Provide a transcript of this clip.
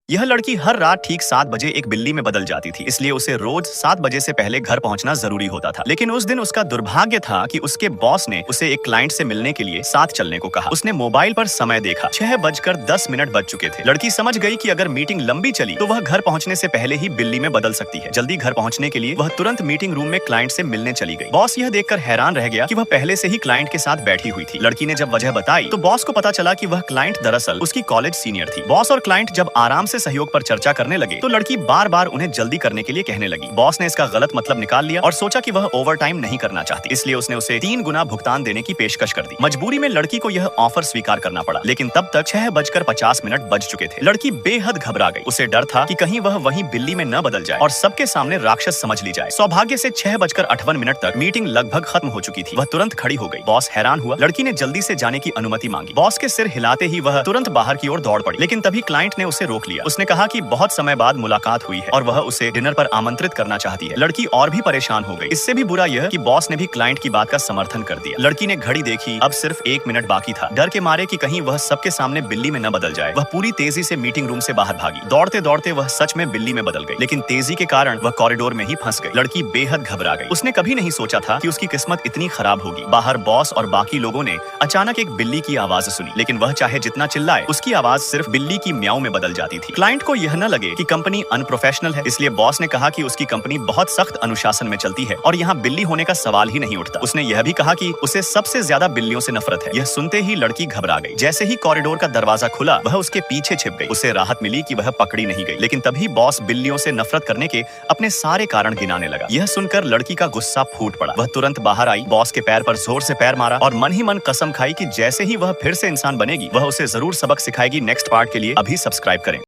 यह लड़की हर रात ठीक 7 बजे एक बिल्ली में बदल जाती थी, इसलिए उसे रोज 7 बजे से पहले घर पहुंचना जरूरी होता था। लेकिन उस दिन उसका दुर्भाग्य था कि उसके बॉस ने उसे एक क्लाइंट से मिलने के लिए साथ चलने को कहा। उसने मोबाइल पर समय देखा, 6:10 बज चुके थे। लड़की समझ गई कि अगर मीटिंग लंबी चली तो वह घर पहुंचने से पहले ही बिल्ली में बदल सकती है। जल्दी घर पहुंचने के लिए वह तुरंत मीटिंग रूम में क्लाइंट से मिलने चली गई। बॉस यह देखकर हैरान रह गया कि वह पहले से ही क्लाइंट के साथ बैठी हुई थी। लड़की ने जब वजह बताई तो बॉस को पता चला कि वह क्लाइंट दरअसल उसकी कॉलेज सीनियर थी। बॉस और क्लाइंट जब आराम से सहयोग पर चर्चा करने लगे तो लड़की बार बार उन्हें जल्दी करने के लिए कहने लगी। बॉस ने इसका गलत मतलब निकाल लिया और सोचा कि वह ओवर टाइम नहीं करना चाहती, इसलिए उसने उसे 3 गुना भुगतान देने की पेशकश कर दी। मजबूरी में लड़की को यह ऑफर स्वीकार करना पड़ा, लेकिन तब तक 6:50 बज चुके थे। लड़की बेहद घबरा गई। उसे डर था कि कहीं वह वहीं बिल्ली में न बदल जाए और सबके सामने राक्षस समझ ली जाए। सौभाग्य से 6:58 तक मीटिंग लगभग खत्म हो चुकी थी। वह तुरंत खड़ी हो गई। बॉस हैरान हुआ। लड़की ने जल्दी से जाने की अनुमति मांगी। बॉस के सिर हिलाते ही वह तुरंत बाहर की ओर दौड़ पड़ी, लेकिन तभी क्लाइंट ने उसे रोक लिया। उसने कहा कि बहुत समय बाद मुलाकात हुई है और वह उसे डिनर पर आमंत्रित करना चाहती है। लड़की और भी परेशान हो गई। इससे भी बुरा यह कि बॉस ने भी क्लाइंट की बात का समर्थन कर दिया। लड़की ने घड़ी देखी, अब सिर्फ 1 मिनट बाकी था। डर के मारे कि कहीं वह सबके सामने बिल्ली में न बदल जाए, वह पूरी तेजी से मीटिंग रूम से बाहर भागी। दौड़ते दौड़ते वह सच में बिल्ली में बदल गई, लेकिन तेजी के कारण वह कॉरिडोर में ही फंस गई। लड़की बेहद घबरा गई। उसने कभी नहीं सोचा था कि उसकी किस्मत इतनी खराब होगी। बाहर बॉस और बाकी लोगों ने अचानक एक बिल्ली की आवाज सुनी, लेकिन वह चाहे जितना चिल्लाए उसकी आवाज सिर्फ बिल्ली की म्याऊ में बदल जाती थी। क्लाइंट को यह न लगे कि कंपनी अनप्रोफेशनल है, इसलिए बॉस ने कहा कि उसकी कंपनी बहुत सख्त अनुशासन में चलती है और यहाँ बिल्ली होने का सवाल ही नहीं उठता। उसने यह भी कहा कि उसे सबसे ज्यादा बिल्लियों से नफरत है। यह सुनते ही लड़की घबरा गई। जैसे ही कॉरिडोर का दरवाजा खुला वह उसके पीछे छिप गई। उसे राहत मिली कि वह पकड़ी नहीं गई, लेकिन तभी बॉस बिल्लियों से नफरत करने के अपने सारे कारण गिनाने लगा। यह सुनकर लड़की का गुस्सा फूट पड़ा। वह तुरंत बाहर आई, बॉस के पैर पर जोर से पैर मारा और मन ही मन कसम खाई कि जैसे ही वह फिर से इंसान बनेगी वह उसे जरूर सबक सिखाएगी। नेक्स्ट पार्ट के लिए अभी सब्सक्राइब करें।